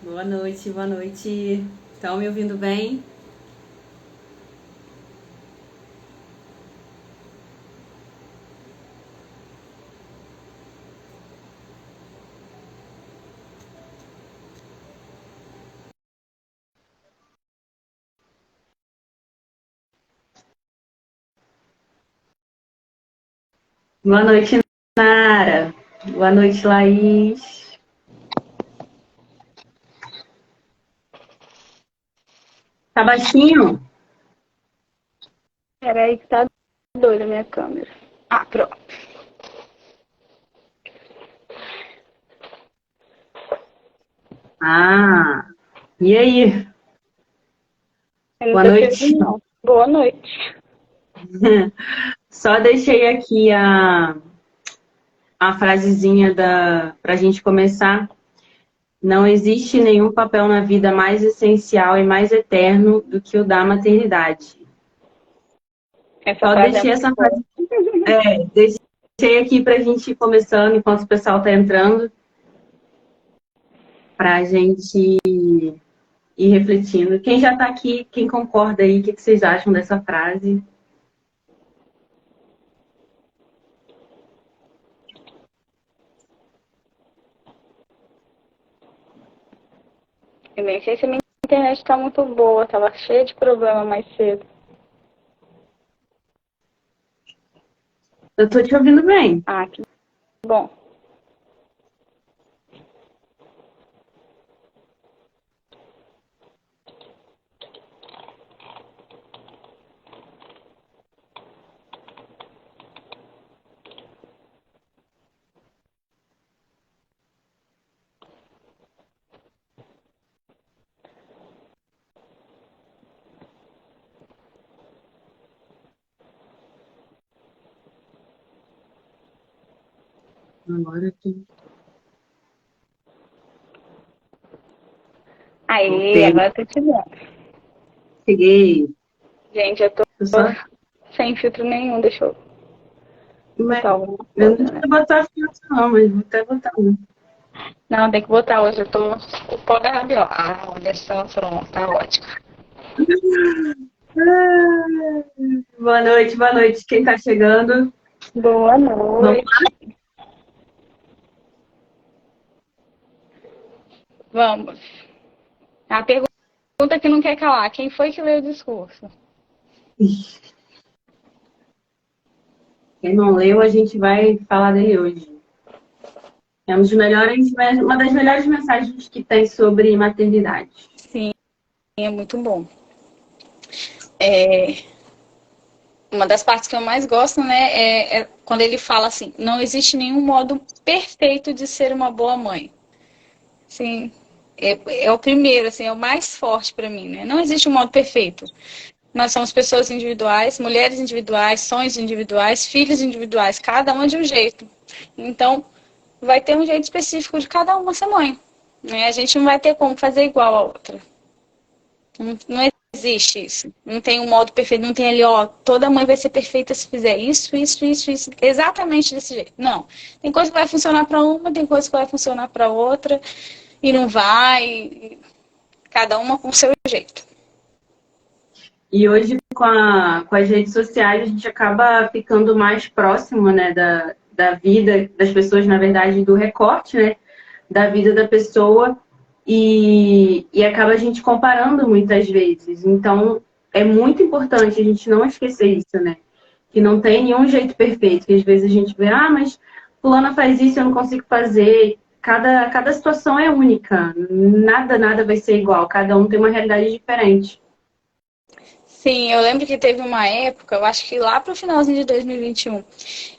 Boa noite, boa noite. Estão me ouvindo bem? Boa noite, Nara. Boa noite, Laís. Tá baixinho? Peraí que tá doida a minha câmera. Ah, pronto. Ah, e aí? Eu não Boa tô te ouvindo, noite. não. Boa noite. Só deixei aqui a frasezinha pra gente começar. Não existe nenhum papel na vida mais essencial e mais eterno do que o da maternidade. Essa Só frase é deixei muito essa boa. frase, deixei aqui pra gente ir começando enquanto o pessoal tá entrando, pra gente ir refletindo. Quem já está aqui, quem concorda aí, o que vocês acham dessa frase? Eu nem sei se a minha internet tá muito boa. Tava cheia de problema mais cedo. Eu tô te ouvindo bem. Ah, que bom. Agora aqui. Aê, Voltei. agora eu tô te vendo. Cheguei. Gente, eu tô Eu só. sem filtro nenhum. Deixa eu Mas botar alguma eu não coisa, né? tinha botar filtro, não, mas vou até botar um. Não, tem que botar hoje. Eu tô o pó da rabiola. Ah, olha só, pronto. Tá ótimo. Boa noite, boa noite. Quem tá chegando? Boa Vamos noite. Vamos. A pergunta que não quer calar. Quem foi que leu o discurso? lá. Quem não leu, a gente vai falar dele hoje. É uma das melhores mensagens que tem sobre maternidade. Sim, é muito bom. É, uma das partes que eu mais gosto, né, é quando ele fala assim, não existe nenhum modo perfeito de ser uma boa mãe. Sim, é o primeiro, assim, é o mais forte para mim, né? Não existe um modo perfeito. Nós somos pessoas individuais, mulheres individuais, sonhos individuais, filhos individuais, cada uma de um jeito. Então, vai ter um jeito específico de cada uma ser mãe. Né? A gente não vai ter como fazer igual a outra. Não existe isso. Não tem um modo perfeito, não tem ali, ó, toda mãe vai ser perfeita se fizer isso, exatamente desse jeito. Não. Tem coisa que vai funcionar para uma, tem coisa que vai funcionar para outra, e não vai, cada uma com o seu jeito. E hoje, com as redes sociais, a gente acaba ficando mais próximo, né, da vida das pessoas, na verdade, do recorte, né, da vida da pessoa, e acaba a gente comparando muitas vezes. Então, é muito importante a gente não esquecer isso, né? Que não tem nenhum jeito perfeito, que às vezes a gente vê, ah, mas fulana faz isso, eu não consigo fazer. Cada situação é única, nada vai ser igual, cada um tem uma realidade diferente. Sim, eu lembro que teve uma época, eu acho que lá pro finalzinho de 2021,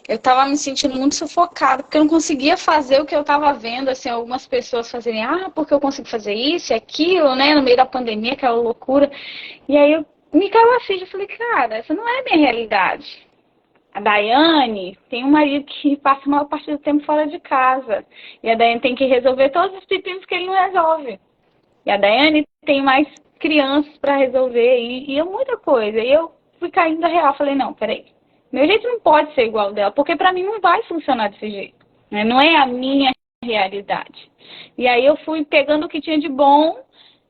eu tava me sentindo muito sufocada, porque eu não conseguia fazer o que eu tava vendo, assim, algumas pessoas fazerem, ah, porque eu consigo fazer isso e aquilo, né, no meio da pandemia, aquela loucura. E aí eu me caiu a ficha, eu falei, cara, essa não é a minha realidade. A Daiane tem um marido que passa a maior parte do tempo fora de casa. E a Daiane tem que resolver todos os pepinos que ele não resolve. E a Daiane tem mais crianças para resolver e é muita coisa. E eu fui caindo da real. Falei, não, peraí. Meu jeito não pode ser igual ao dela, porque para mim não vai funcionar desse jeito. Né? Não é a minha realidade. E aí eu fui pegando o que tinha de bom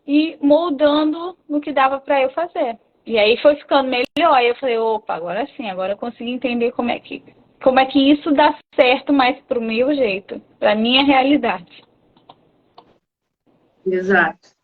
e moldando no que dava para eu fazer. E aí foi ficando melhor. Aí eu falei, opa, agora sim, agora eu consegui entender como é que isso dá certo, mas pro meu jeito, pra minha realidade. Exato.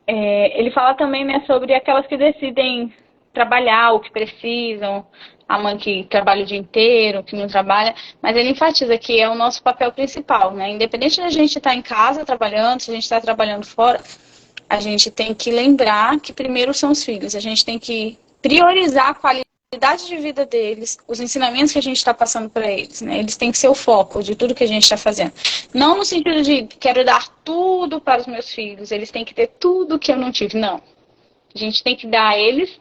Ele fala também, né, sobre aquelas que decidem trabalhar o que precisam, a mãe que trabalha o dia inteiro, que não trabalha, mas ele enfatiza que é o nosso papel principal, né? Independente da gente estar em casa trabalhando, se a gente está trabalhando fora, a gente tem que lembrar que primeiro são os filhos, a gente tem que priorizar a qualidade de vida deles, os ensinamentos que a gente está passando para eles, né? Eles têm que ser o foco de tudo que a gente está fazendo. Não no sentido de quero dar tudo para os meus filhos, eles têm que ter tudo que eu não tive, não. A gente tem que dar a eles,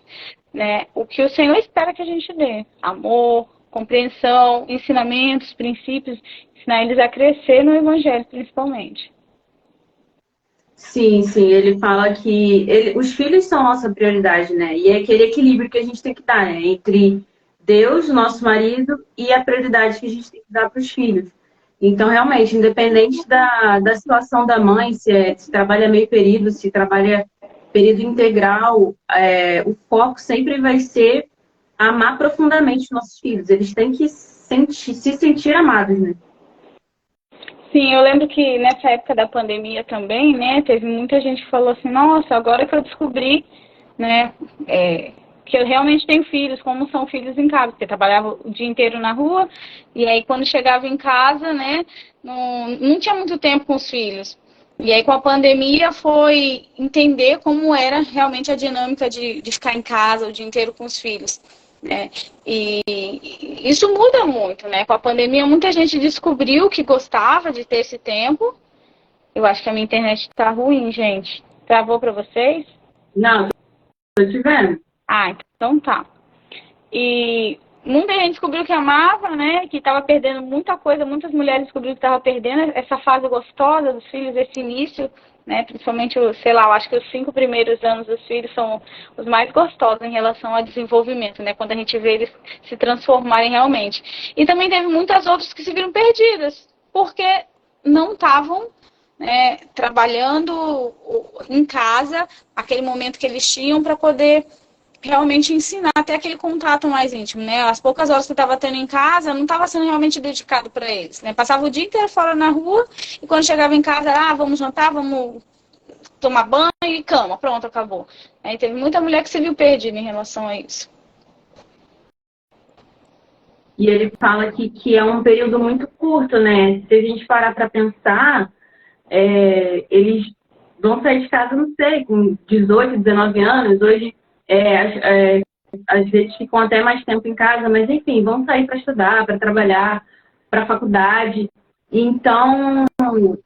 né, o que o Senhor espera que a gente dê. Amor, compreensão, ensinamentos, princípios, ensinar eles a crescer no Evangelho, principalmente. Sim, sim, ele fala que os filhos são nossa prioridade, né? E é aquele equilíbrio que a gente tem que dar, né? Entre Deus, nosso marido, e a prioridade que a gente tem que dar para os filhos. Então, realmente, independente da situação da mãe, se trabalha meio período, se trabalha período integral, o foco sempre vai ser amar profundamente os nossos filhos. Eles têm que se sentir amados, né? Sim, eu lembro que nessa época da pandemia também, né, teve muita gente que falou assim, nossa, agora que eu descobri, né, que eu realmente tenho filhos, como são filhos em casa, porque eu trabalhava o dia inteiro na rua, e aí quando chegava em casa, né, não tinha muito tempo com os filhos. E aí com a pandemia foi entender como era realmente a dinâmica de ficar em casa o dia inteiro com os filhos. Né? E isso muda muito, né? Com a pandemia, muita gente descobriu que gostava de ter esse tempo. Eu acho que a minha internet tá ruim, gente. Travou para vocês? Não, tô te vendo. Ah, então tá. E muita gente descobriu que amava, né? Que estava perdendo muita coisa. Muitas mulheres descobriram que estava perdendo essa fase gostosa dos filhos, esse início, né? Principalmente, sei lá, eu acho que os 5 primeiros anos dos filhos são os mais gostosos em relação ao desenvolvimento, né? Quando a gente vê eles se transformarem realmente. E também teve muitas outras que se viram perdidas, porque não estavam, né, trabalhando em casa, aquele momento que eles tinham para poder realmente ensinar até aquele contato mais íntimo, né? As poucas horas que eu estava tendo em casa, não estava sendo realmente dedicado para eles, né? Passava o dia inteiro fora na rua e quando chegava em casa, vamos jantar, vamos tomar banho e cama, pronto, acabou. Aí teve muita mulher que se viu perdida em relação a isso. E ele fala que é um período muito curto, né? Se a gente parar para pensar, eles vão sair de casa, não sei, com 18, 19 anos. Hoje, às vezes ficam até mais tempo em casa, mas enfim, vão sair para estudar, para trabalhar, para a faculdade. Então,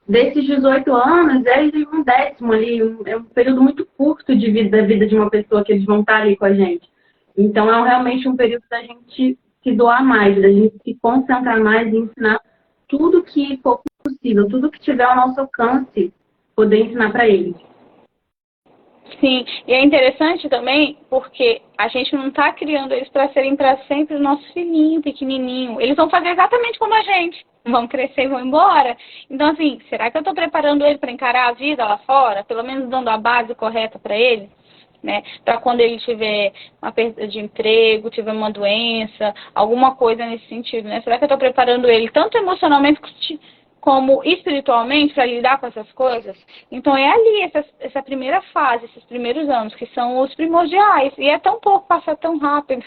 desses 18 anos, eles um décimo ali, é um período muito curto de vida, da vida de uma pessoa que eles vão estar ali com a gente. Então, realmente um período da gente se doar mais, da gente se concentrar mais e ensinar tudo que for possível, tudo que tiver ao nosso alcance, poder ensinar para eles. Sim, e é interessante também porque a gente não está criando eles para serem para sempre o nosso filhinho pequenininho. Eles vão fazer exatamente como a gente. Vão crescer e vão embora. Então, assim, será que eu estou preparando ele para encarar a vida lá fora? Pelo menos dando a base correta para ele? Né? Para quando ele tiver uma perda de emprego, tiver uma doença, alguma coisa nesse sentido, né? Será que eu estou preparando ele tanto emocionalmente como espiritualmente para lidar com essas coisas? Então é ali, essa primeira fase, esses primeiros anos, que são os primordiais. E é tão pouco, passa tão rápido.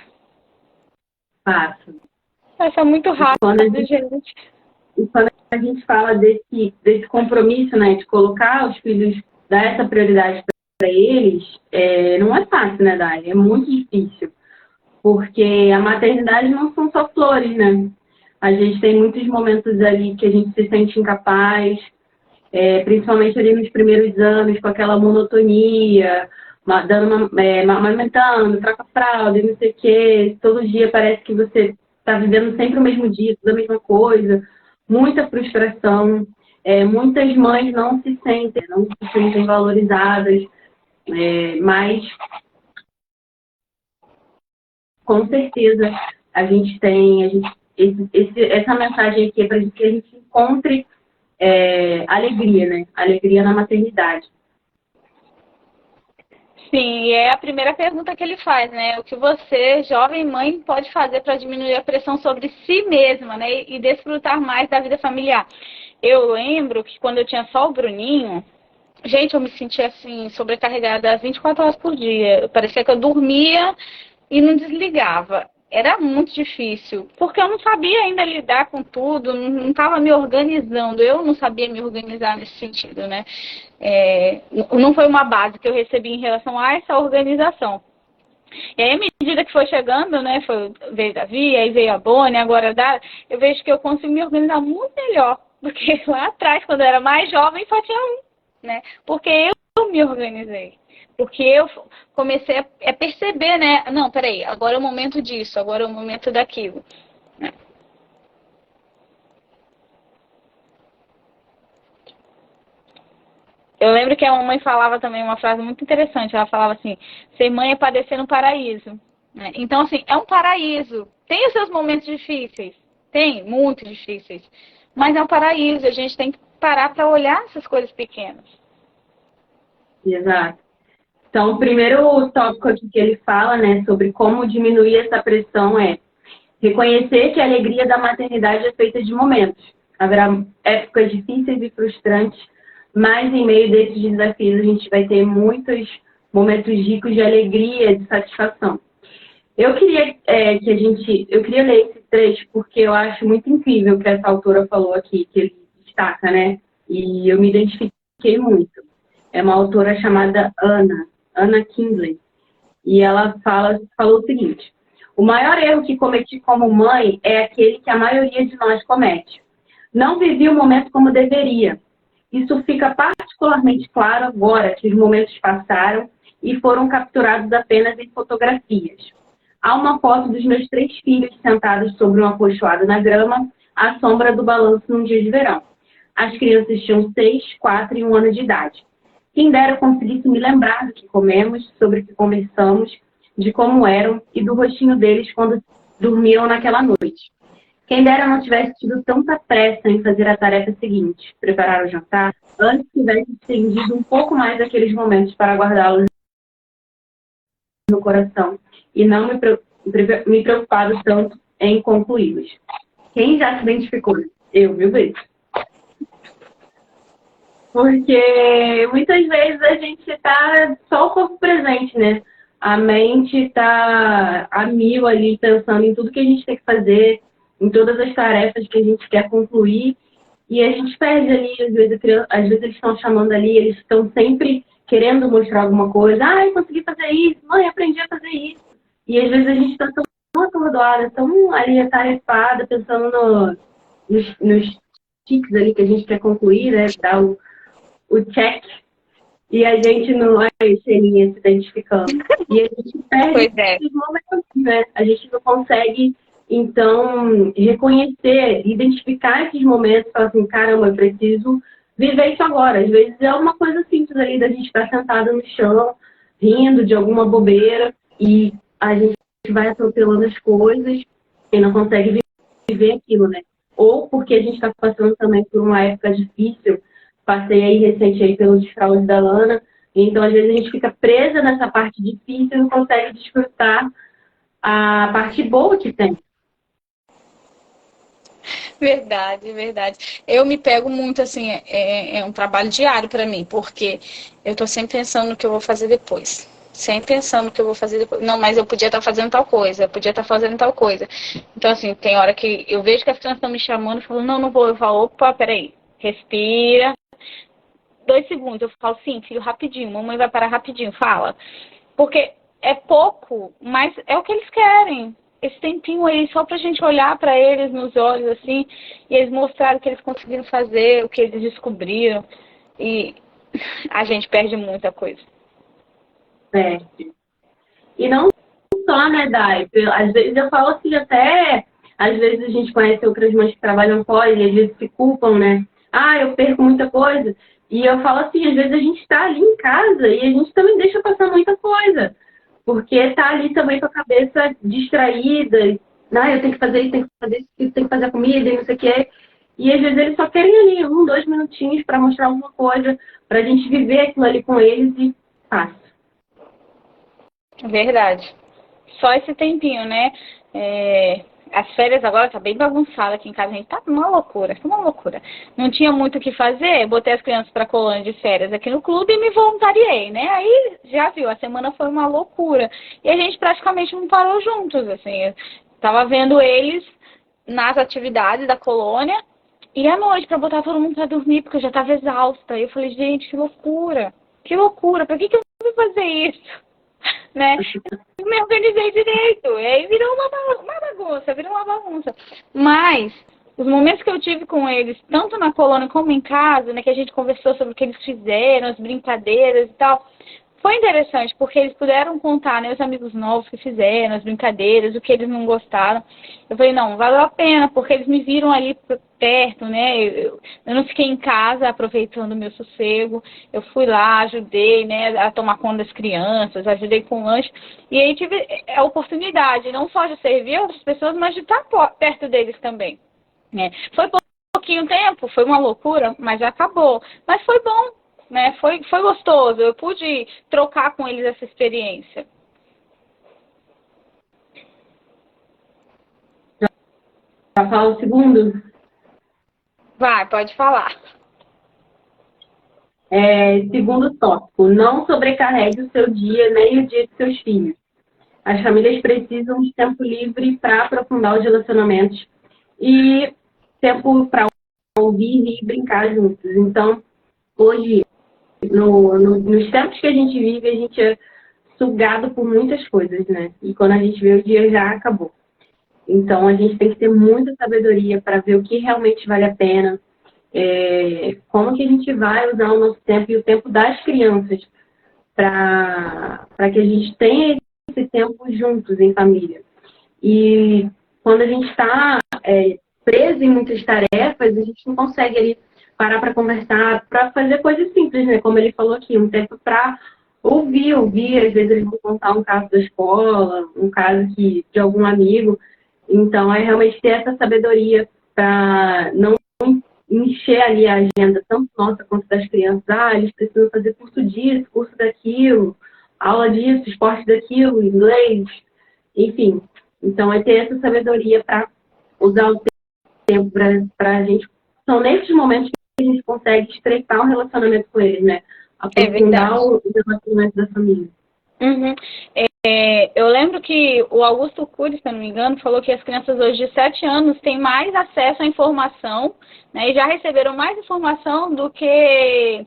Passa muito rápido, gente. E quando a gente fala desse compromisso, né, de colocar os filhos, dar essa prioridade para eles, não é fácil, né, Dai? É muito difícil. Porque a maternidade não são só flores, né? A gente tem muitos momentos ali que a gente se sente incapaz, principalmente ali nos primeiros anos, com aquela monotonia, amamentando, troca fralda e não sei o quê. Todo dia parece que você está vivendo sempre o mesmo dia, tudo a mesma coisa. Muita frustração. Muitas mães não se sentem valorizadas, mas com certeza a gente essa mensagem aqui é para que a gente encontre alegria, né? Alegria na maternidade. Sim, e é a primeira pergunta que ele faz, né? O que você, jovem mãe, pode fazer para diminuir a pressão sobre si mesma, né? E desfrutar mais da vida familiar. Eu lembro que quando eu tinha só o Bruninho, gente, eu me sentia assim, sobrecarregada 24 horas por dia. Parecia que eu dormia e não desligava. Era muito difícil, porque eu não sabia ainda lidar com tudo, não estava me organizando, eu não sabia me organizar nesse sentido, né? Não foi uma base que eu recebi em relação a essa organização. E aí, à medida que foi chegando, né, veio Davi, aí veio a Bonnie, agora a Dara, eu vejo que eu consigo me organizar muito melhor do que lá atrás, quando eu era mais jovem, só tinha um, né? Porque eu me organizei. Porque eu comecei a perceber, né? Não, peraí, agora é o momento disso, agora é o momento daquilo. Eu lembro que a mamãe falava também uma frase muito interessante. Ela falava assim, ser mãe é padecer no paraíso. Então, assim, é um paraíso. Tem os seus momentos difíceis. Tem, muito difíceis. Mas é um paraíso. A gente tem que parar para olhar essas coisas pequenas. Exato. Então, o primeiro tópico aqui que ele fala, né, sobre como diminuir essa pressão é reconhecer que a alegria da maternidade é feita de momentos. Haverá épocas difíceis e frustrantes, mas em meio desses desafios a gente vai ter muitos momentos ricos de alegria e de satisfação. Eu queria eu queria ler esse trecho porque eu acho muito incrível o que essa autora falou aqui, que ele destaca, né? E eu me identifiquei muito. É uma autora chamada Anna Kingsley, e ela falou o seguinte: o maior erro que cometi como mãe é aquele que a maioria de nós comete. Não vivi o momento como deveria. Isso fica particularmente claro agora que os momentos passaram e foram capturados apenas em fotografias. Há uma foto dos meus 3 filhos sentados sobre um acolchoado na grama, à sombra do balanço num dia de verão. As crianças tinham 6, 4 e 1 ano de idade. Quem dera eu conseguisse me lembrar do que comemos, sobre o que conversamos, de como eram e do rostinho deles quando dormiam naquela noite. Quem dera não tivesse tido tanta pressa em fazer a tarefa seguinte, preparar o jantar, antes tivesse estendido um pouco mais aqueles momentos para guardá-los no coração e não me preocupado tanto em concluí-los. Quem já se identificou? Eu, mil vezes. Porque muitas vezes a gente está só o corpo presente, né? A mente está a mil ali, pensando em tudo que a gente tem que fazer, em todas as tarefas que a gente quer concluir, e a gente perde ali, às vezes eles estão chamando ali, eles estão sempre querendo mostrar alguma coisa. Ah, eu consegui fazer isso, mãe, aprendi a fazer isso. E às vezes a gente está tão atordoada, tão ali atarefada, pensando nos tiques ali que a gente quer concluir, né? Dar o check, e a gente não é Xeninha se identificando. E a gente perde esses momentos, né? A gente não consegue, então, reconhecer, identificar esses momentos e falar assim, caramba, eu preciso viver isso agora. Às vezes é uma coisa simples ali da gente estar sentado no chão, rindo de alguma bobeira, e a gente vai atropelando as coisas e não consegue viver aquilo, né? Ou porque a gente está passando também por uma época difícil. Passei aí recente aí pelos desfraudes da Lana, então às vezes a gente fica presa nessa parte difícil e não consegue desfrutar a parte boa que tem. Verdade, verdade. Eu me pego muito assim, é um trabalho diário para mim, porque eu tô sempre pensando no que eu vou fazer depois. Sempre pensando no que eu vou fazer depois. Não, mas eu podia estar fazendo tal coisa, eu podia estar fazendo tal coisa. Então, assim, tem hora que eu vejo que as crianças estão me chamando e falam, não, não vou. Eu falo, opa, peraí, respira. 2 segundos, eu falo, sim, filho, rapidinho, mamãe vai parar rapidinho, fala. Porque é pouco, mas é o que eles querem. Esse tempinho aí, só pra gente olhar pra eles nos olhos, assim, e eles mostrarem o que eles conseguiram fazer, o que eles descobriram. E a gente perde muita coisa. Perde. E não só, né, Dai? Às vezes eu falo assim, até, às vezes a gente conhece outras mães que trabalham fora e às vezes se culpam, né? Ah, eu perco muita coisa. E eu falo assim, às vezes a gente está ali em casa e a gente também deixa passar muita coisa. Porque tá ali também com a cabeça distraída Não, eu tenho que fazer isso, tenho que fazer isso, tenho que fazer a comida e não sei o quê. E às vezes eles só querem ali 1, 2 minutinhos para mostrar alguma coisa, para a gente viver aquilo ali com eles e passa. Verdade. Só esse tempinho, né? As férias agora tá bem bagunçada aqui em casa, a gente tá uma loucura, uma loucura. Não tinha muito o que fazer, botei as crianças para colônia de férias aqui no clube e me voluntariei, né? Aí, já viu, a semana foi uma loucura. E a gente praticamente não parou juntos, assim. Eu tava vendo eles nas atividades da colônia e à noite para botar todo mundo para dormir, porque eu já tava exausta. E eu falei, gente, que loucura, pra que eu fui fazer isso? Né? Eu me organizei direito. E aí virou uma bagunça. Mas os momentos que eu tive com eles, tanto na colônia como em casa, né, que a gente conversou sobre o que eles fizeram, as brincadeiras e tal, foi interessante, porque eles puderam contar, né, os amigos novos que fizeram, as brincadeiras, o que eles não gostaram. Eu falei, não, valeu a pena, porque eles me viram ali perto, né? Eu não fiquei em casa aproveitando o meu sossego. Eu fui lá, ajudei, né, a tomar conta das crianças, ajudei com o lanche. E aí tive a oportunidade, não só de servir outras pessoas, mas de estar perto deles também. Né? Foi pouquinho tempo, foi uma loucura, mas já acabou. Mas foi bom, né? Foi gostoso. Eu pude trocar com eles essa experiência. Já fala o segundo? Vai, pode falar. Segundo tópico, não sobrecarregue o seu dia nem o dia de seus filhos. As famílias precisam de tempo livre para aprofundar os relacionamentos e tempo para ouvir e brincar juntos. Então, hoje, nos tempos que a gente vive, a gente é sugado por muitas coisas, né? E quando a gente vê, o dia já acabou. Então, a gente tem que ter muita sabedoria para ver o que realmente vale a pena, como que a gente vai usar o nosso tempo e o tempo das crianças para que a gente tenha esse tempo juntos em família. E quando a gente está preso em muitas tarefas, a gente não consegue ali parar para conversar, para fazer coisas simples, né? Como ele falou aqui, um tempo para ouvir. Às vezes eles vão contar um caso da escola, um caso de algum amigo. Então, é realmente ter essa sabedoria para não encher ali a agenda, tanto nossa quanto das crianças. Eles precisam fazer curso disso, curso daquilo, aula disso, esporte daquilo, inglês, enfim. Então, é ter essa sabedoria para usar o tempo para a gente. São nesses momentos que a gente consegue estreitar um relacionamento com eles, né? Aprofundar o relacionamento da família. Uhum. Eu lembro que o Augusto Cury, se eu não me engano, falou que as crianças hoje de 7 anos têm mais acesso à informação, né, e já receberam mais informação do que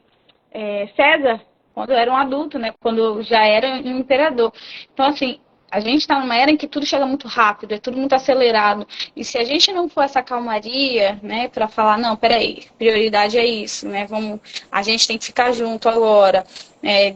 César, quando era um adulto, né, quando já era um imperador. Então, assim, a gente está numa era em que tudo chega muito rápido, é tudo muito acelerado. E se a gente não for essa calmaria, né, para falar, não, peraí, prioridade é isso, né, a gente tem que ficar junto agora.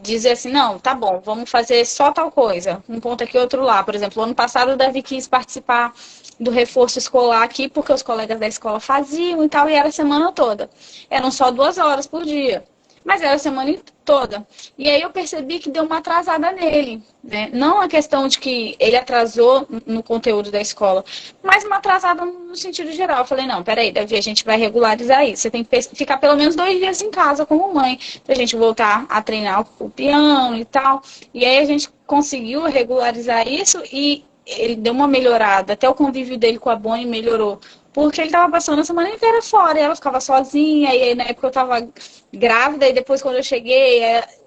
Dizer assim, não, tá bom, vamos fazer só tal coisa, um ponto aqui, outro lá. Por exemplo, ano passado o Davi quis participar do reforço escolar aqui, porque os colegas da escola faziam e tal, e era a semana toda. Eram só 2 horas por dia. Mas era a semana toda. E aí eu percebi que deu uma atrasada nele, né? Não a questão de que ele atrasou no conteúdo da escola, mas uma atrasada no sentido geral. Eu falei, não, peraí, Davi, a gente vai regularizar isso. Você tem que ficar pelo menos 2 dias em casa como mãe, pra gente voltar a treinar o piano e tal. E aí a gente conseguiu regularizar isso e ele deu uma melhorada. Até o convívio dele com a Bonnie melhorou. Porque ele estava passando a semana inteira fora, e ela ficava sozinha, e aí na época eu estava grávida, e depois quando eu cheguei,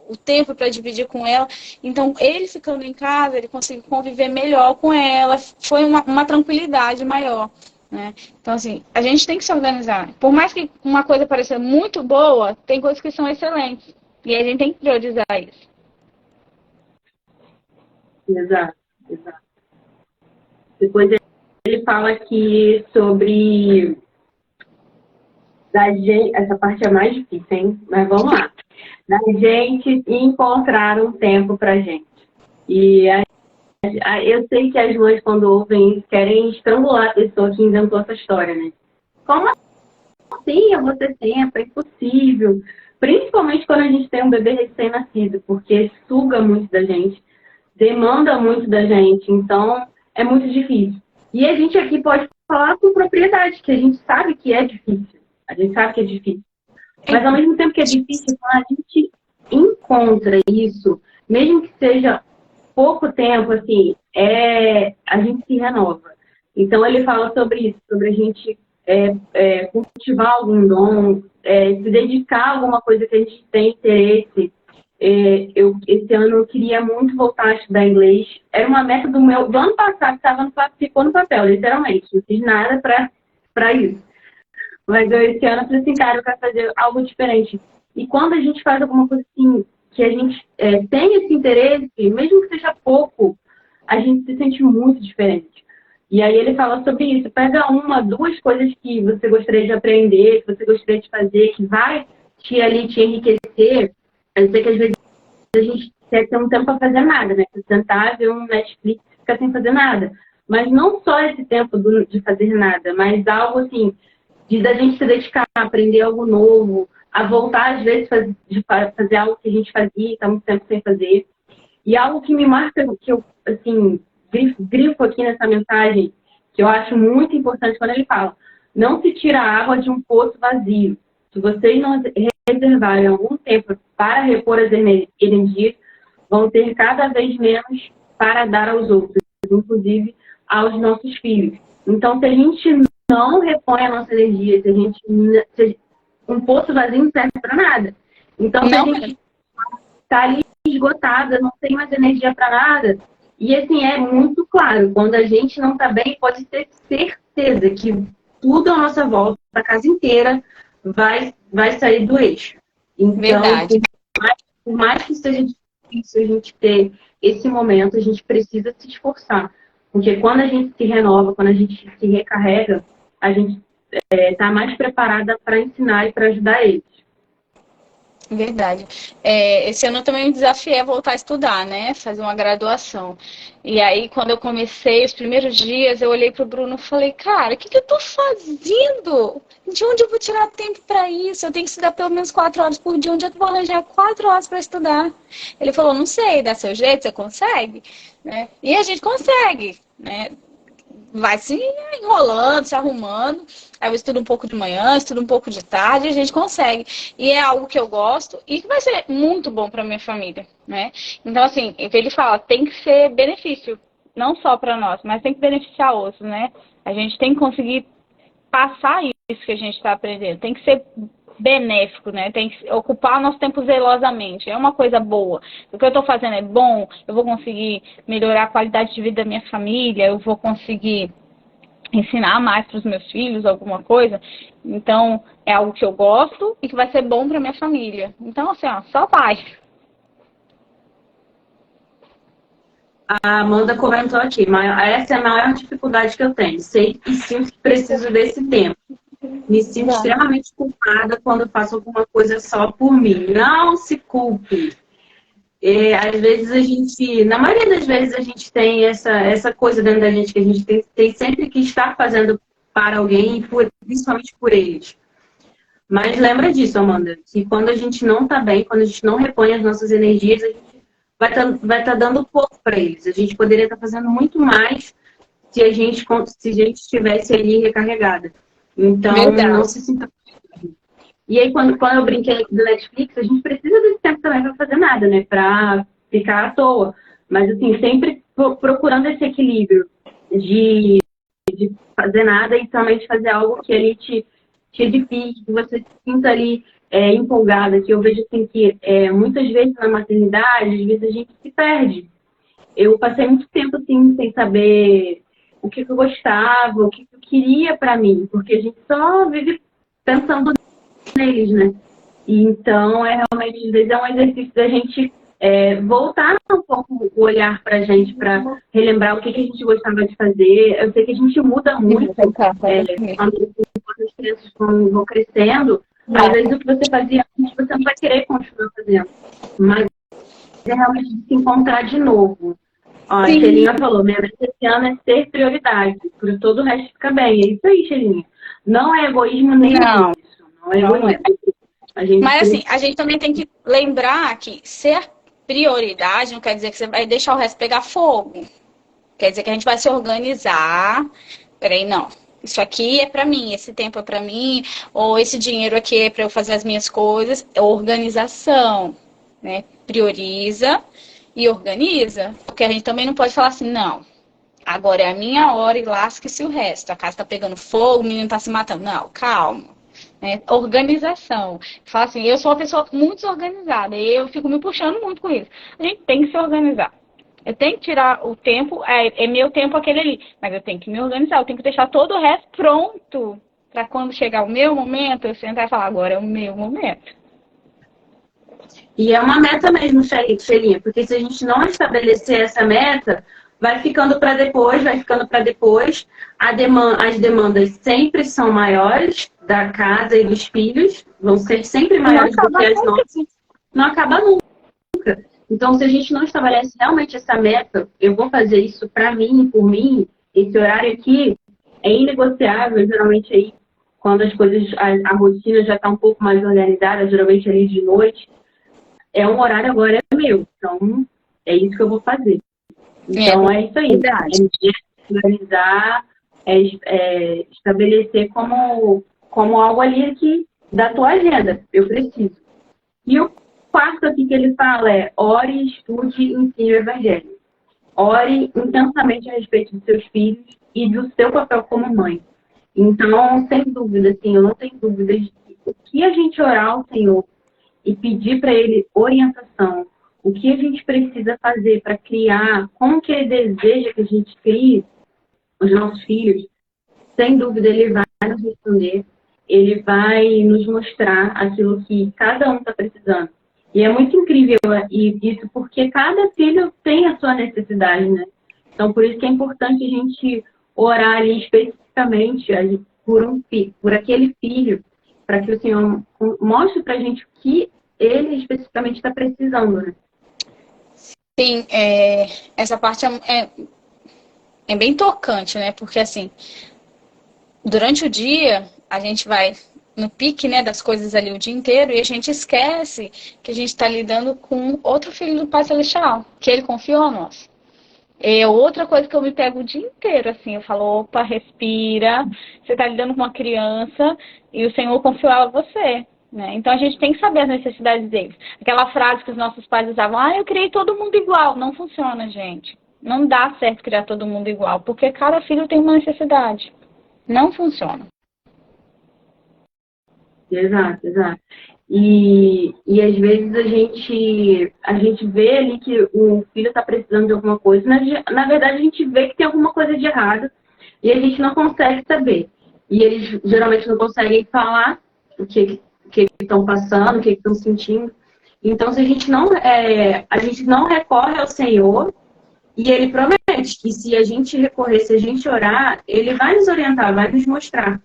o tempo para dividir com ela. Então, ele ficando em casa, ele conseguiu conviver melhor com ela, foi uma tranquilidade maior. Né? Então, assim, a gente tem que se organizar. Por mais que uma coisa pareça muito boa, tem coisas que são excelentes. E a gente tem que priorizar isso. Exato. Depois ele fala aqui sobre da gente, essa parte é mais difícil, hein? Mas vamos lá. Da gente encontrar um tempo pra gente. E eu sei que as mães, quando ouvem isso, querem estrangular a pessoa que inventou essa história, né? Como assim eu vou ter tempo? É impossível. Principalmente quando a gente tem um bebê recém-nascido, porque suga muito da gente, demanda muito da gente, então é muito difícil. E a gente aqui pode falar com propriedade, que a gente sabe que é difícil. A gente sabe que é difícil. Mas ao mesmo tempo que é difícil, quando a gente encontra isso, mesmo que seja pouco tempo, assim, a gente se renova. Então ele fala sobre isso, sobre a gente cultivar algum dom, se dedicar a alguma coisa que a gente tem interesse. Esse ano eu queria muito voltar a estudar inglês. Era uma meta do ano passado, ficou no papel, literalmente. Não fiz nada para isso. Mas esse ano eu falei assim, cara, eu quero fazer algo diferente. E quando a gente faz alguma coisa assim, que a gente tem esse interesse, mesmo que seja pouco, a gente se sente muito diferente. E aí ele fala sobre isso. Pega duas coisas que você gostaria de aprender, que você gostaria de fazer, que vai te enriquecer. Eu sei que às vezes a gente quer ter um tempo para fazer nada, né? Sentar, ver um Netflix e ficar sem fazer nada. Mas não só esse tempo de fazer nada, mas algo assim, da gente se dedicar a aprender algo novo, a voltar às vezes de fazer algo que a gente fazia e está muito tempo sem fazer. E algo que me marca, que eu, assim, grifo aqui nessa mensagem, que eu acho muito importante quando ele fala: não se tira água de um poço vazio. Se vocês não reservarem algum tempo para repor as energias, vão ter cada vez menos para dar aos outros, inclusive aos nossos filhos. Então, se a gente não repõe a nossa energia, um poço vazio não serve para nada. Então, se a gente está ali esgotada, não tem mais energia para nada, e assim, é muito claro, quando a gente não está bem, pode ter certeza que tudo à nossa volta, a casa inteira, vai sair do eixo. Então, Verdade. por mais que seja difícil a gente ter esse momento, a gente precisa se esforçar. Porque quando a gente se renova, quando a gente se recarrega, a gente está mais preparada para ensinar e para ajudar eles. Verdade. Esse ano eu também me desafiei a voltar a estudar, né? Fazer uma graduação. E aí, quando eu comecei, os primeiros dias, eu olhei pro Bruno e falei, cara, o que eu tô fazendo? De onde eu vou tirar tempo para isso? Eu tenho que estudar pelo menos 4 horas por dia. Onde eu vou arranjar 4 horas para estudar? Ele falou, não sei, dá seu jeito, você consegue? Né? E a gente consegue, né? Vai se enrolando, se arrumando. Aí eu estudo um pouco de manhã, estudo um pouco de tarde, e a gente consegue. E é algo que eu gosto e que vai ser muito bom para minha família, né? Então, assim, o que ele fala, tem que ser benefício, não só para nós, mas tem que beneficiar outros, né? A gente tem que conseguir passar isso que a gente está aprendendo. Tem que ser benéfico, né? Tem que ocupar nosso tempo zelosamente. É uma coisa boa. O que eu estou fazendo é bom, eu vou conseguir melhorar a qualidade de vida da minha família, eu vou conseguir ensinar mais para os meus filhos alguma coisa. Então, é algo que eu gosto e que vai ser bom para minha família. Então, assim, ó, só vai. A Amanda comentou aqui, essa é a maior dificuldade que eu tenho. Sei e sinto que preciso desse tempo. Me sinto extremamente culpada quando faço alguma coisa só por mim. Não se culpe. Às vezes na maioria das vezes a gente tem essa coisa dentro da gente que a gente tem sempre que estar fazendo para alguém, principalmente por eles. Mas lembra disso, Amanda, que quando a gente não está bem, quando a gente não repõe as nossas energias, a gente vai tá dando pouco para eles. A gente poderia estar fazendo muito mais se a gente estivesse ali recarregada. Então, não se sinta. E aí, quando eu brinquei do Netflix, a gente precisa desse tempo também para fazer nada, né? Para ficar à toa. Mas, assim, sempre procurando esse equilíbrio de fazer nada e somente fazer algo que ali te edifique, que você se sinta ali empolgada. Que eu vejo, assim, que muitas vezes na maternidade, às vezes a gente se perde. Eu passei muito tempo, assim, sem saber o que eu gostava, o que eu queria para mim, porque a gente só vive pensando neles, né? E então, realmente, às vezes é um exercício da gente voltar um pouco o olhar pra gente, para relembrar o que a gente gostava de fazer. Eu sei que a gente muda muito quando as crianças vão crescendo, às vezes o que você fazia antes, você não vai querer continuar fazendo. Mas é realmente se encontrar de novo. Ó, a Xelinha falou, minha meta esse ano é ser prioridade, por todo o resto fica bem. É isso aí, Xelinha. Não é egoísmo nem isso. Não é egoísmo. Mas assim, a gente também tem que lembrar que ser prioridade não quer dizer que você vai deixar o resto pegar fogo. Quer dizer que a gente vai se organizar. Peraí, não. Isso aqui é para mim, esse tempo é para mim, ou esse dinheiro aqui é para eu fazer as minhas coisas. É organização, né? Prioriza e organiza. Porque a gente também não pode falar assim, não, agora é a minha hora e lasque-se o resto. A casa tá pegando fogo, o menino tá se matando. Não, calma. Né? Organização. Fala assim, eu sou uma pessoa muito desorganizada, e eu fico me puxando muito com isso. A gente tem que se organizar. Eu tenho que tirar o tempo, é meu tempo aquele ali, mas eu tenho que me organizar, eu tenho que deixar todo o resto pronto para quando chegar o meu momento, eu sentar e falar, agora é o meu momento. E é uma meta mesmo, Shelinha, porque se a gente não estabelecer essa meta, vai ficando para depois, vai ficando para depois. As demandas sempre são maiores da casa e dos filhos, vão ser sempre maiores do que as nossas. Não acaba nunca. Então, se a gente não estabelece realmente essa meta, eu vou fazer isso para mim, por mim, esse horário aqui é inegociável, geralmente aí, quando as coisas, a rotina já está um pouco mais organizada, geralmente ali de noite, é um horário agora é meu. Então, é isso que eu vou fazer. Então, é isso aí. É organizar, estabelecer como algo ali que, da tua agenda. Eu preciso. E o quarto aqui que ele fala é: ore, estude e ensine o evangelho. Ore intensamente a respeito dos seus filhos e do seu papel como mãe. Então, sem dúvida, assim, eu não tenho dúvidas de que o que a gente orar ao Senhor e pedir para Ele orientação, o que a gente precisa fazer para criar, como que Ele deseja que a gente crie os nossos filhos, sem dúvida Ele vai nos responder, Ele vai nos mostrar aquilo que cada um está precisando. E é muito incrível isso, porque cada filho tem a sua necessidade, né? Então, por isso que é importante a gente orar ali especificamente por aquele filho, para que o Senhor mostre para a gente o que ele especificamente está precisando, né? Sim, essa parte é bem tocante, né? Porque, assim, durante o dia, a gente vai no pique, né, das coisas ali o dia inteiro e a gente esquece que a gente está lidando com outro filho do Pai Celestial, que ele confiou a nós. É outra coisa que eu me pego o dia inteiro, assim, eu falo, opa, respira, você está lidando com uma criança e o Senhor confiou a você, né? Então a gente tem que saber as necessidades deles. Aquela frase que os nossos pais usavam, eu criei todo mundo igual. Não funciona, gente. Não dá certo criar todo mundo igual, porque cada filho tem uma necessidade. Não funciona. Exato, exato. E às vezes a gente vê ali que o filho está precisando de alguma coisa. Na verdade, a gente vê que tem alguma coisa de errado e a gente não consegue saber. E eles geralmente não conseguem falar o que estão passando, o que estão sentindo. Então, se a gente não recorre ao Senhor, e Ele promete que se a gente recorrer, se a gente orar, Ele vai nos orientar, vai nos mostrar.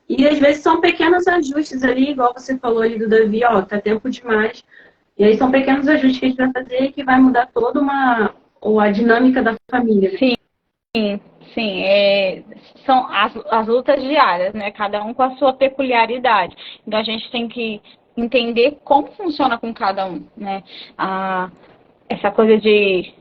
E às vezes são pequenos ajustes ali, igual você falou ali do Davi, tá tempo demais. E aí são pequenos ajustes que a gente vai fazer que vai mudar toda a dinâmica da família. Sim, sim. São as lutas diárias, né? Cada um com a sua peculiaridade. Então a gente tem que entender como funciona com cada um, né? Essa coisa de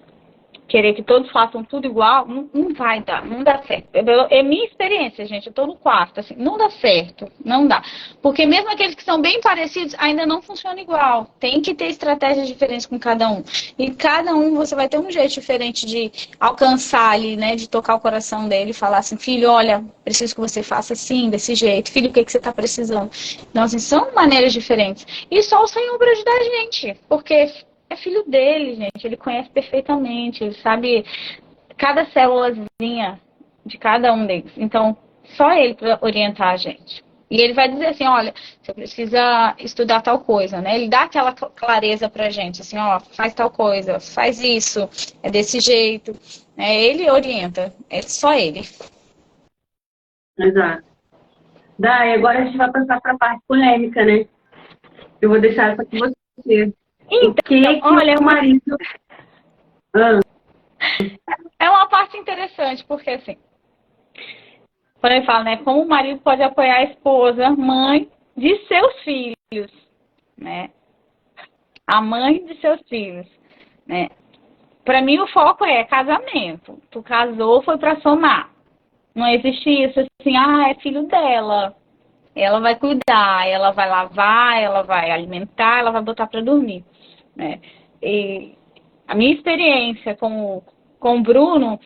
querer que todos façam tudo igual, não vai dar, não dá certo. É minha experiência, gente, eu tô no quarto, assim, não dá certo, não dá. Porque mesmo aqueles que são bem parecidos, ainda não funciona igual. Tem que ter estratégias diferentes com cada um. E cada um, você vai ter um jeito diferente de alcançar ali, né, de tocar o coração dele e falar assim, filho, olha, preciso que você faça assim, desse jeito. Filho, o que você tá precisando? Então, assim, são maneiras diferentes. E só o Senhor para ajudar a gente, porque é filho dele, gente. Ele conhece perfeitamente. Ele sabe cada célulazinha de cada um deles. Então, só ele para orientar a gente. E ele vai dizer assim, olha, você precisa estudar tal coisa, né? Ele dá aquela clareza pra gente, assim, faz tal coisa, faz isso, é desse jeito. Ele orienta, é só ele. Exato. Dai, agora a gente vai passar para a parte polêmica, né? Eu vou deixar essa com você. Então, olha, o marido... É uma parte interessante, porque assim, quando ele fala, né, como o marido pode apoiar a esposa, mãe de seus filhos, né? A mãe de seus filhos, né? Pra mim o foco é casamento. Tu casou, foi pra somar. Não existe isso assim, é filho dela. Ela vai cuidar, ela vai lavar, ela vai alimentar, ela vai botar pra dormir, né? E a minha experiência com o Bruno,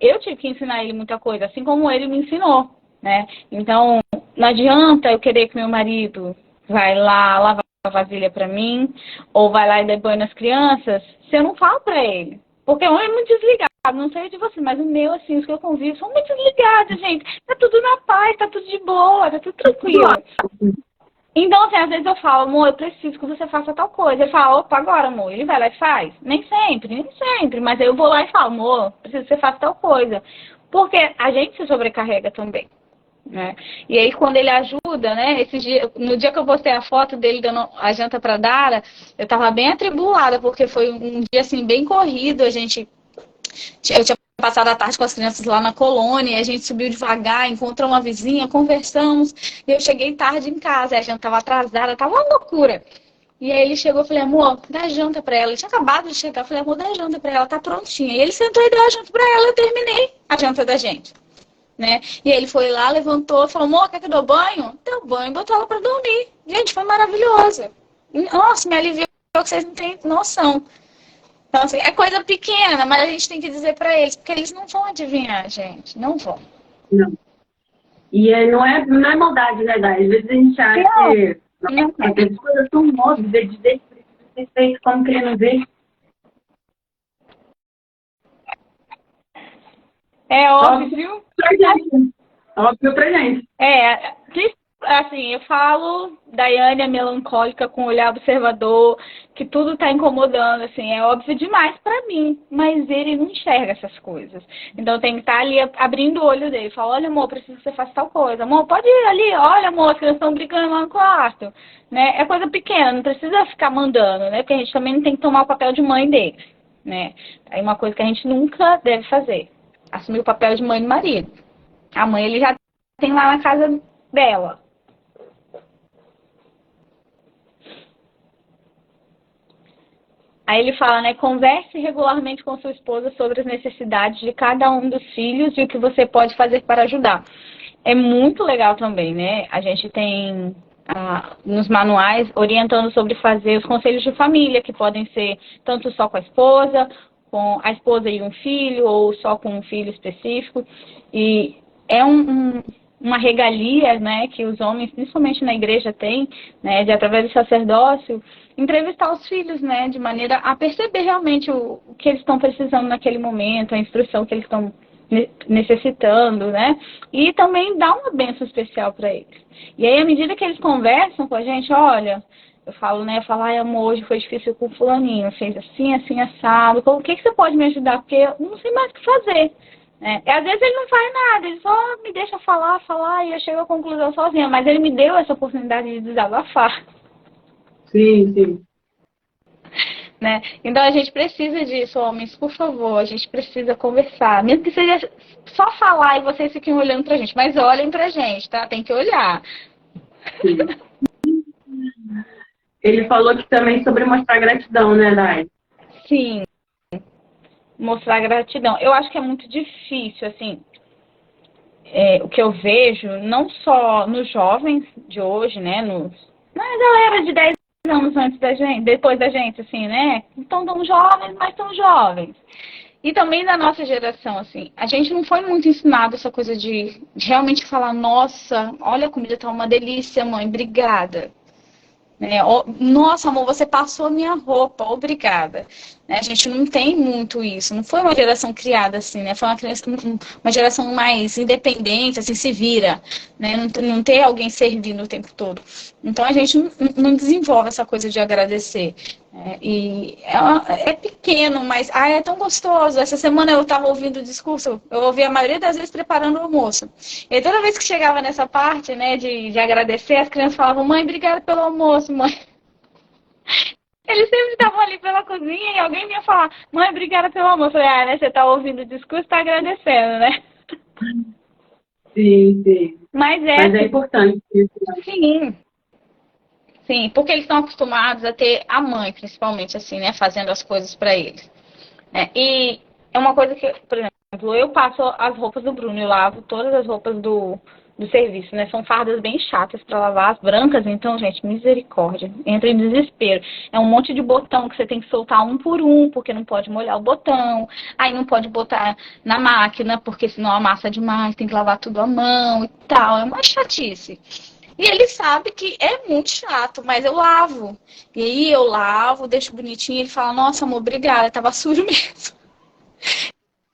eu tive que ensinar ele muita coisa, assim como ele me ensinou, né? Então, não adianta eu querer que meu marido vai lá lavar a vasilha pra mim, ou vai lá e dar banho nas crianças, se eu não falo pra ele. Porque um é muito desligado, não sei de você, mas o meu, assim, os que eu convivo, são muito desligados, gente. Tá tudo na paz, tá tudo de boa, tá tudo tranquilo. Então, assim, às vezes eu falo, amor, eu preciso que você faça tal coisa. Ele fala, opa, agora, amor. Ele vai lá e faz. Nem sempre. Mas aí eu vou lá e falo, amor, preciso que você faça tal coisa. Porque a gente se sobrecarrega também, né? E aí, quando ele ajuda, né? No dia que eu postei a foto dele dando a janta pra Dara, eu tava bem atribulada, porque foi um dia, assim, bem corrido. Eu tinha passado a tarde com as crianças lá na colônia, a gente subiu devagar, encontrou uma vizinha, conversamos, e eu cheguei tarde em casa, a gente tava atrasada, tava uma loucura. E aí ele chegou, eu falei, amor, dá janta pra ela. Ele tinha acabado de chegar, eu falei, amor, dá janta pra ela, tá prontinha. E ele sentou e deu a janta pra ela, eu terminei a janta da gente, né? E aí ele foi lá, levantou, falou, amor, quer que eu dou banho? Deu banho e botou ela pra dormir. Gente, foi maravilhoso. Nossa, me aliviou que vocês não têm noção. Então, assim, é coisa pequena, mas a gente tem que dizer pra eles, porque eles não vão adivinhar, gente. Não vão. Não. E não é maldade, né, Dai? Às vezes a gente acha que às vezes coisas tão óbvias de ver que precisa ser feito como querendo ver. É óbvio. Pra gente. Óbvio pra gente. Assim, eu falo, Daiane é melancólica com olhar observador, que tudo tá incomodando, assim, é óbvio demais pra mim, mas ele não enxerga essas coisas. Então tem que estar ali abrindo o olho dele, falar, olha amor, preciso que você faça tal coisa, amor, pode ir ali, olha amor, as crianças estão brincando lá no quarto, né? É coisa pequena, não precisa ficar mandando, né? Porque a gente também não tem que tomar o papel de mãe deles, né? É uma coisa que a gente nunca deve fazer, assumir o papel de mãe e marido. A mãe ele já tem lá na casa dela. Aí ele fala, né, converse regularmente com sua esposa sobre as necessidades de cada um dos filhos e o que você pode fazer para ajudar. É muito legal também, né? A gente tem nos manuais orientando sobre fazer os conselhos de família, que podem ser tanto só com a esposa e um filho, ou só com um filho específico. E é uma regalia, né, que os homens, principalmente na igreja, têm, né, de através do sacerdócio, entrevistar os filhos, né, de maneira a perceber realmente o que eles estão precisando naquele momento, a instrução que eles estão necessitando, né, e também dar uma bênção especial para eles. E aí, à medida que eles conversam com a gente, olha, eu falo, ai amor, hoje foi difícil com o fulaninho, fez assim, assim, assado, o que você pode me ajudar? Porque eu não sei mais o que fazer. Às vezes ele não faz nada, ele só me deixa falar, e eu chego à conclusão sozinha, mas ele me deu essa oportunidade de desabafar. Sim. Né? Então a gente precisa disso, homens, por favor, a gente precisa conversar, mesmo que seja só falar e vocês fiquem olhando pra gente, mas olhem pra gente, tá? Tem que olhar. Sim. Ele falou que também sobre mostrar gratidão, né, Dai? Sim. Mostrar gratidão. Eu acho que é muito difícil, assim, o que eu vejo, não só nos jovens de hoje, né, na galera de 10 anos antes da gente, depois da gente, assim, né, então tão jovens, mas tão jovens. E também da nossa geração, assim, a gente não foi muito ensinado essa coisa de realmente falar, nossa, olha a comida tá uma delícia, mãe, obrigada. Nossa, amor, você passou a minha roupa, obrigada. A gente não tem muito isso. Não foi uma geração criada assim, né? Foi uma geração mais independente, assim, se vira, né? Não ter alguém servindo o tempo todo. Então a gente não desenvolve essa coisa de agradecer. E é pequeno, mas é tão gostoso. Essa semana eu estava ouvindo o discurso, eu ouvi a maioria das vezes preparando o almoço. E toda vez que chegava nessa parte, né, de agradecer, as crianças falavam, mãe, obrigada pelo almoço, mãe. Eles sempre estavam ali pela cozinha e alguém vinha falar, mãe, obrigada pelo almoço. Eu falei, né, você está ouvindo o discurso, está agradecendo, né? Sim. Mas é importante isso. Né? Sim, porque eles estão acostumados a ter a mãe, principalmente, assim, né, fazendo as coisas para eles. E é uma coisa que, por exemplo, eu passo as roupas do Bruno, eu lavo todas as roupas do serviço, né? São fardas bem chatas para lavar, as brancas, então, gente, misericórdia. Entra em desespero. É um monte de botão que você tem que soltar um por um, porque não pode molhar o botão. Aí não pode botar na máquina, porque senão amassa demais, tem que lavar tudo à mão e tal. É uma chatice. E ele sabe que é muito chato, mas eu lavo. E aí eu lavo, deixo bonitinho, e ele fala, nossa, amor, obrigada, tava sujo mesmo.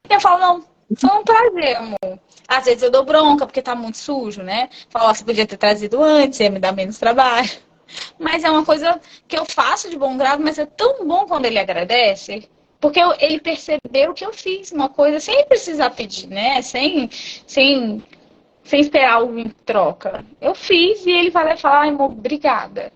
E eu falo, não, foi um prazer, amor. Às vezes eu dou bronca porque tá muito sujo, né? Falo, ó, você podia ter trazido antes, ia me dar menos trabalho. Mas é uma coisa que eu faço de bom grado, mas é tão bom quando ele agradece. Porque ele percebeu que eu fiz uma coisa sem precisar pedir, né? Sem esperar algo em troca. Eu fiz e ele vai lá e fala, ai, amor, obrigada.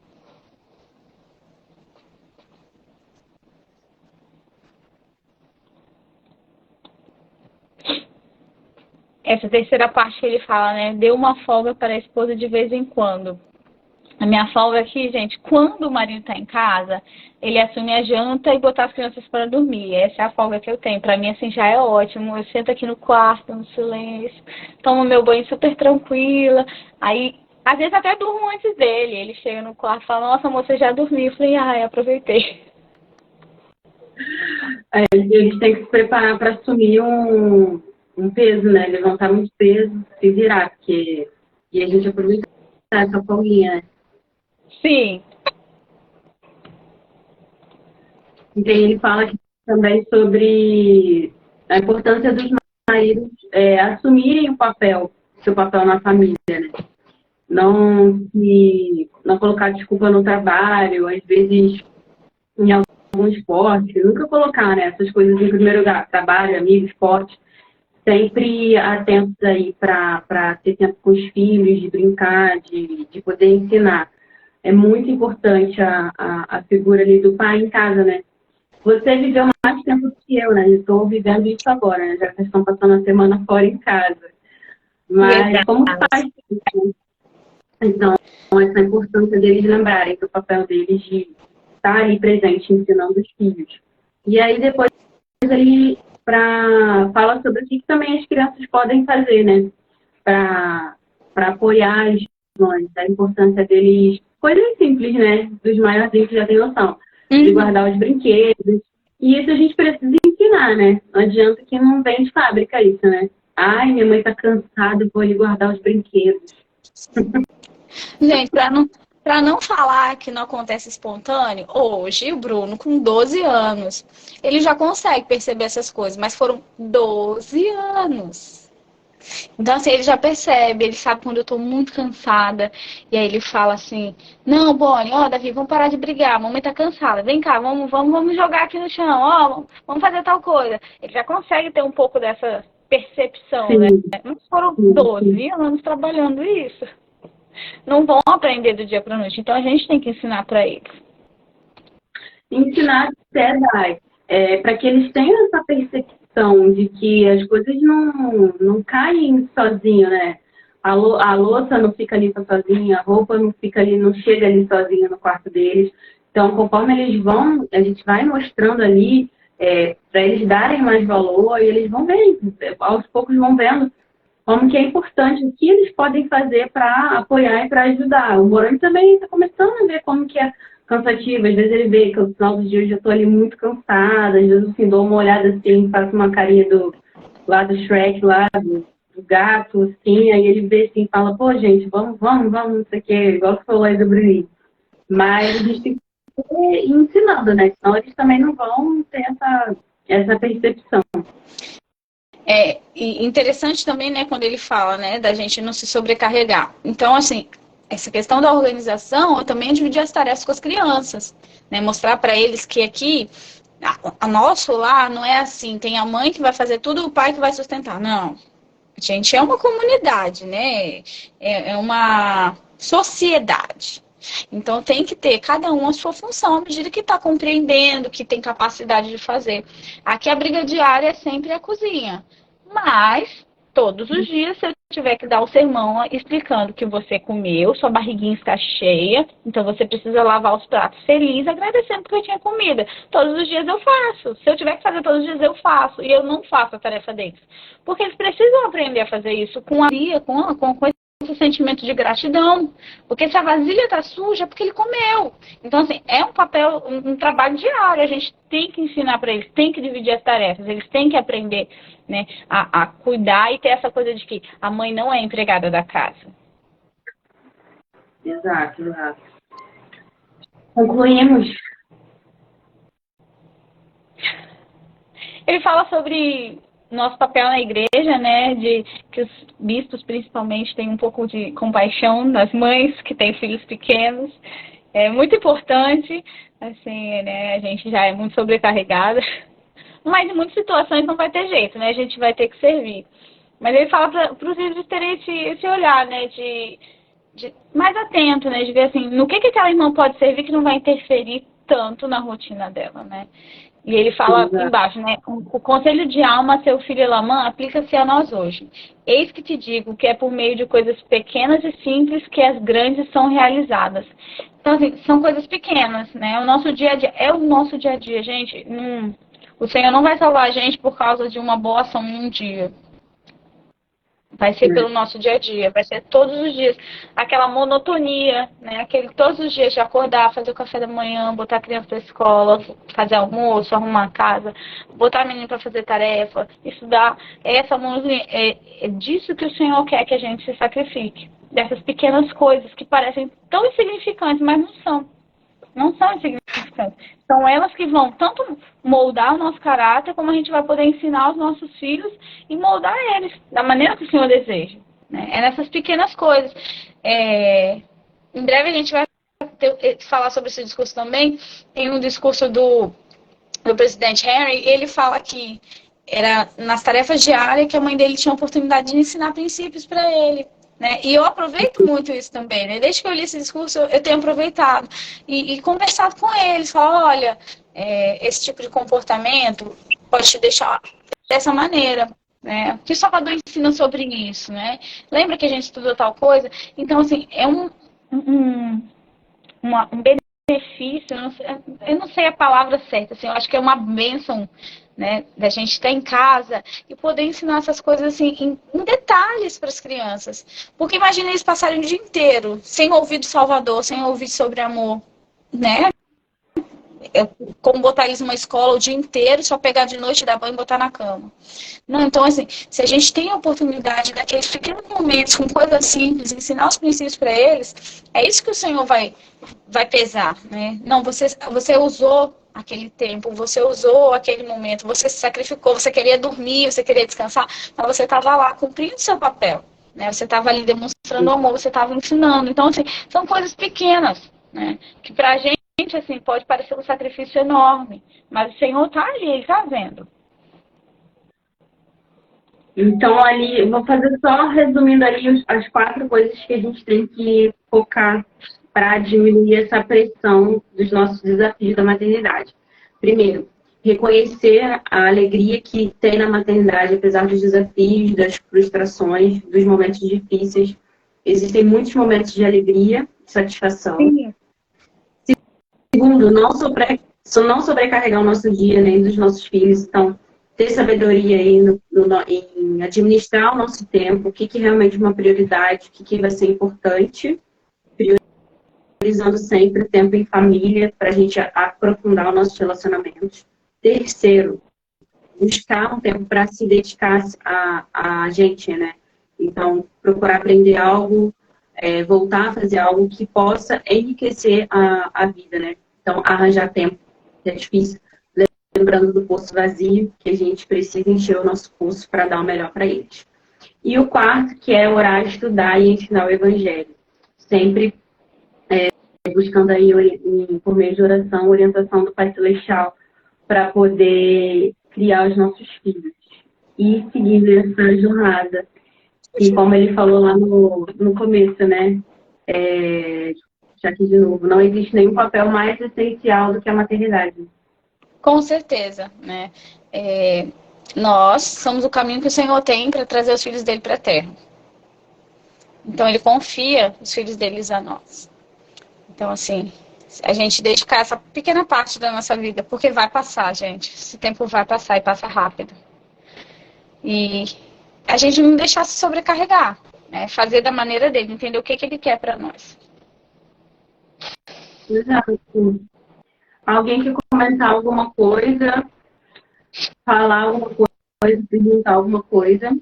Essa terceira parte que ele fala, né? Dê uma folga para a esposa de vez em quando. A minha folga aqui, gente, quando o marido tá em casa, ele assume a janta e botar as crianças para dormir. Essa é a folga que eu tenho. Para mim, assim, já é ótimo. Eu sento aqui no quarto, no silêncio, tomo meu banho super tranquila. Aí, às vezes até durmo antes dele. Ele chega no quarto e fala, nossa, amor, você já dormiu? Eu falei, ai, aproveitei. Eles têm que se preparar para assumir um peso, né? Levantar muito peso, se virar, porque... E a gente aproveita essa folguinha, né? Sim. E aí ele fala aqui também sobre a importância dos maridos assumirem seu papel na família, né? Não colocar desculpa no trabalho, às vezes em algum esporte, nunca colocar, né, essas coisas em primeiro lugar, trabalho, amigo, esporte, sempre atentos aí para ter tempo com os filhos, de brincar, de poder ensinar. É muito importante a figura ali do pai em casa, né? Você viveu mais tempo do que eu, né? Eu estou vivendo isso agora, né? Já que vocês estão passando a semana fora em casa. Mas Verdade. como faz isso, né? Então, essa importância deles lembrarem do papel deles de estar ali presente, ensinando os filhos. E aí depois ele fala sobre o que também as crianças podem fazer, né? Para apoiar as decisões, a importância deles, coisas simples, né? Dos maiorzinhos que já têm noção, de guardar os brinquedos. E isso a gente precisa ensinar, né? Não adianta que não vem de fábrica isso, né? Ai, minha mãe tá cansada, vou ali guardar os brinquedos. Gente, para não falar que não acontece espontâneo, hoje o Bruno, com 12 anos, ele já consegue perceber essas coisas, mas foram 12 anos. Então, assim, ele já percebe, ele sabe quando eu tô muito cansada, e aí ele fala assim, não, Bonnie, ó, Davi, vamos parar de brigar, a mamãe tá cansada, vem cá, vamos jogar aqui no chão, ó, vamos fazer tal coisa. Ele já consegue ter um pouco dessa percepção, Sim. né? Mas foram 12 anos trabalhando isso. Não vão aprender do dia para a noite. Então, a gente tem que ensinar para eles. Ensinar até dar, para que eles tenham essa percepção de que as coisas não caem sozinho, né? A louça não fica ali sozinha, a roupa não fica ali, não chega ali sozinha no quarto deles. Então, conforme eles vão, a gente vai mostrando ali para eles darem mais valor e eles vão vendo, aos poucos vão vendo como que é importante, o que eles podem fazer para apoiar e para ajudar. O Moroni também está começando a ver como que é cansativo. Às vezes ele vê que no final do dia eu já estou ali muito cansada, às vezes assim, dou uma olhada assim, faço uma carinha lá do Shrek, lá do gato, assim, aí ele vê assim e fala, pô, gente, vamos, não sei o quê, igual você falou aí do Bruninho. Mas a gente tem que ir ensinando, né? Senão eles também não vão ter essa percepção. E interessante também, né, quando ele fala, né, da gente não se sobrecarregar. Então, assim, essa questão da organização, eu também dividir as tarefas com as crianças, né, mostrar para eles que aqui, a nosso lar não é assim, tem a mãe que vai fazer tudo, o pai que vai sustentar. Não. A gente é uma comunidade, né, é uma sociedade. Então tem que ter cada um a sua função, à medida que está compreendendo, que tem capacidade de fazer. Aqui a briga diária é sempre a cozinha. Mas Todos os dias, se eu tiver que dar um sermão explicando que você comeu, sua barriguinha está cheia, então você precisa lavar os pratos feliz, agradecendo porque eu tinha comida. Todos os dias eu faço. Se eu tiver que fazer todos os dias, eu faço. E eu não faço a tarefa deles. Porque eles precisam aprender a fazer isso com alegria, com esse sentimento de gratidão. Porque se a vasilha está suja, é porque ele comeu. Então, assim, é um papel, um trabalho diário. A gente tem que ensinar para eles, tem que dividir as tarefas, eles têm que aprender, né, a cuidar e ter essa coisa de que a mãe não é empregada da casa. Exato, exato. Concluímos. Ele fala sobre nosso papel na igreja, né, de que os bispos principalmente têm um pouco de compaixão das mães que têm filhos pequenos. É muito importante, assim, né, a gente já é muito sobrecarregada, mas em muitas situações não vai ter jeito, né, a gente vai ter que servir. Mas ele fala para os líderes terem esse olhar, né, de mais atento, né, de ver assim, no que aquela irmã pode servir que não vai interferir tanto na rotina dela, né. E ele fala embaixo, né? O conselho de alma, seu filho Elamã, aplica-se a nós hoje. Eis que te digo que é por meio de coisas pequenas e simples que as grandes são realizadas. Então, assim, são coisas pequenas, né? O nosso dia a dia, é o nosso dia a dia, gente. O Senhor não vai salvar a gente por causa de uma boa ação em um dia. Vai ser pelo nosso dia a dia, vai ser todos os dias. Aquela monotonia, né? Aquele todos os dias de acordar, fazer o café da manhã, botar a criança para a escola, fazer almoço, arrumar a casa, botar a menina para fazer tarefa, estudar. Essa monotonia, é disso que o Senhor quer que a gente se sacrifique. Dessas pequenas coisas que parecem tão insignificantes, mas não são. Não são insignificantes. São elas que vão tanto moldar o nosso caráter, como a gente vai poder ensinar os nossos filhos e moldar eles da maneira que o Senhor deseja. Né? É nessas pequenas coisas. Em breve a gente vai falar sobre esse discurso também. Tem um discurso do presidente Henry, e ele fala que era nas tarefas diárias que a mãe dele tinha a oportunidade de ensinar princípios para ele. Né? E eu aproveito muito isso também, né? Desde que eu li esse discurso, eu tenho aproveitado e conversado com eles, falar, olha, esse tipo de comportamento pode te deixar dessa maneira, né? O que o Salvador ensina sobre isso, né? Lembra que a gente estudou tal coisa? Então, assim, é um benefício, eu não sei a palavra certa, assim, eu acho que é uma bênção, né, da gente estar em casa e poder ensinar essas coisas assim, em detalhes para as crianças. Porque imagina eles passarem o dia inteiro sem ouvir do Salvador, sem ouvir sobre amor, né? Como botar eles numa escola o dia inteiro, só pegar de noite, dar banho e botar na cama. Não, então, assim, se a gente tem a oportunidade daqueles pequenos momentos, com coisas simples, ensinar os princípios para eles, é isso que o Senhor vai pesar, né? Não, você usou aquele tempo, você usou aquele momento, você se sacrificou, você queria dormir, você queria descansar, mas você estava lá cumprindo seu papel, né? Você estava ali demonstrando amor, você estava ensinando. Então, assim, são coisas pequenas, né? Que pra gente, assim, pode parecer um sacrifício enorme, mas o Senhor está ali, Ele está vendo. Então, ali, vou fazer só resumindo ali as 4 coisas que a gente tem que focar para diminuir essa pressão dos nossos desafios da maternidade. Primeiro, reconhecer a alegria que tem na maternidade, apesar dos desafios, das frustrações, dos momentos difíceis. Existem muitos momentos de alegria, de satisfação. Sim. Segundo, não sobrecarregar o nosso dia, nem dos nossos filhos. Então, ter sabedoria aí em administrar o nosso tempo, o que realmente é uma prioridade, o que vai ser importante, priorizando sempre o tempo em família, para a gente aprofundar os nossos relacionamentos. Terceiro, buscar um tempo para se dedicar a gente, né? Então, procurar aprender algo, voltar a fazer algo que possa enriquecer a vida, né? Então, arranjar tempo, é difícil. Lembrando do poço vazio, que a gente precisa encher o nosso poço para dar o melhor para eles. E o quarto, que é orar, estudar e ensinar o Evangelho. Sempre buscando aí, por meio de oração, orientação do Pai Celestial, para poder criar os nossos filhos. E seguindo essa jornada. E como ele falou lá no começo, né? Já que, de novo, não existe nenhum papel mais essencial do que a maternidade. Com certeza, né? Nós somos o caminho que o Senhor tem para trazer os filhos dele para a terra. Então, ele confia os filhos deles a nós. Então, assim, a gente dedicar essa pequena parte da nossa vida, porque vai passar, gente. Esse tempo vai passar e passa rápido. E a gente não deixar se sobrecarregar, né? Fazer da maneira dele, entender o que ele quer para nós. Exato. Alguém quer comentar alguma coisa, falar alguma coisa, perguntar alguma coisa?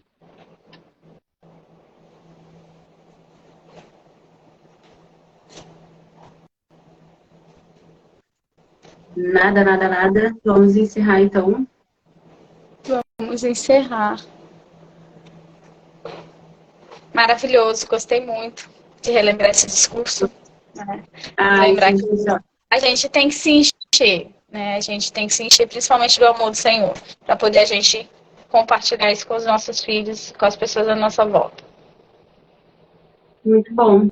Nada, nada, nada. Vamos encerrar então. Vamos encerrar. Maravilhoso, gostei muito de relembrar esse discurso. Né? Lembrar que a gente tem que se encher, né? A gente tem que se encher principalmente do amor do Senhor, para poder a gente compartilhar isso com os nossos filhos, com as pessoas à nossa volta. Muito bom.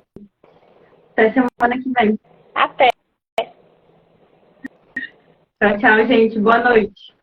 Até semana que vem. Até. Tchau, tchau, gente. Boa noite.